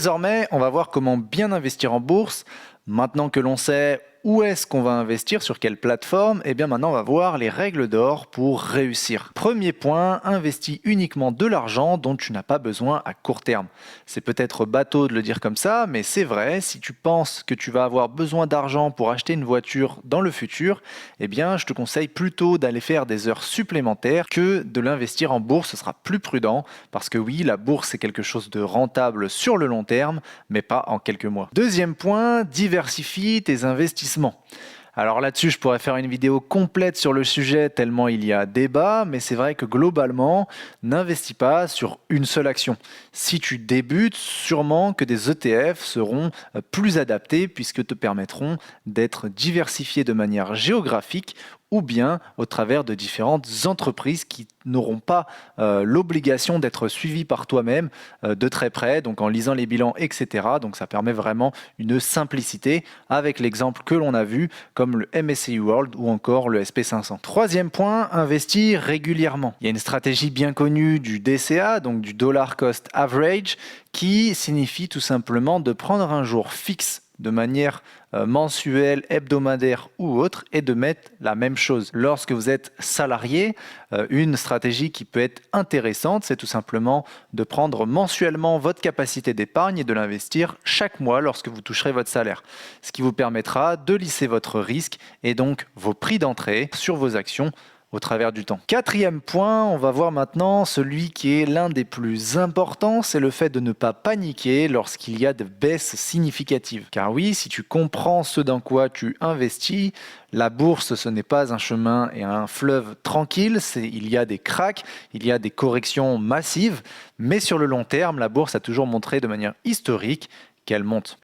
Désormais, on va voir comment bien investir en bourse. Maintenant que l'on sait où est-ce qu'on va investir, sur quelle plateforme, et bien maintenant on va voir les règles d'or pour réussir. Premier point, investis uniquement de l'argent dont tu n'as pas besoin à court terme. C'est peut-être bateau de le dire comme ça, mais c'est vrai, si tu penses que tu vas avoir besoin d'argent pour acheter une voiture dans le futur, eh bien je te conseille plutôt d'aller faire des heures supplémentaires que de l'investir en bourse, ce sera plus prudent, parce que oui, la bourse c'est quelque chose de rentable sur le long terme, mais pas en quelques mois. Deuxième point, diversifie tes investissements. Alors là-dessus, je pourrais faire une vidéo complète sur le sujet tellement il y a débat, mais c'est vrai que globalement, n'investis pas sur une seule action. Si tu débutes, sûrement que des ETF seront plus adaptés puisque te permettront d'être diversifié de manière géographique ou bien au travers de différentes entreprises qui n'auront pas l'obligation d'être suivies par toi-même de très près, donc en lisant les bilans, etc. Donc ça permet vraiment une simplicité avec l'exemple que l'on a vu, comme le MSCI World ou encore le SP500. Troisième point, investir régulièrement. Il y a une stratégie bien connue du DCA, donc du Dollar Cost Average, qui signifie tout simplement de prendre un jour fixe de manière mensuelle, hebdomadaire ou autre, et de mettre la même chose. Lorsque vous êtes salarié, une stratégie qui peut être intéressante, c'est tout simplement de prendre mensuellement votre capacité d'épargne et de l'investir chaque mois lorsque vous toucherez votre salaire. Ce qui vous permettra de lisser votre risque et donc vos prix d'entrée sur vos actions au travers du temps. Quatrième point, on va voir maintenant celui qui est l'un des plus importants, c'est le fait de ne pas paniquer lorsqu'il y a de baisses significatives. Car oui, si tu comprends ce dans quoi tu investis, la bourse, ce n'est pas un chemin et un fleuve tranquille, il y a des cracks, il y a des corrections massives, mais sur le long terme, la bourse a toujours montré de manière historique qu'elle monte.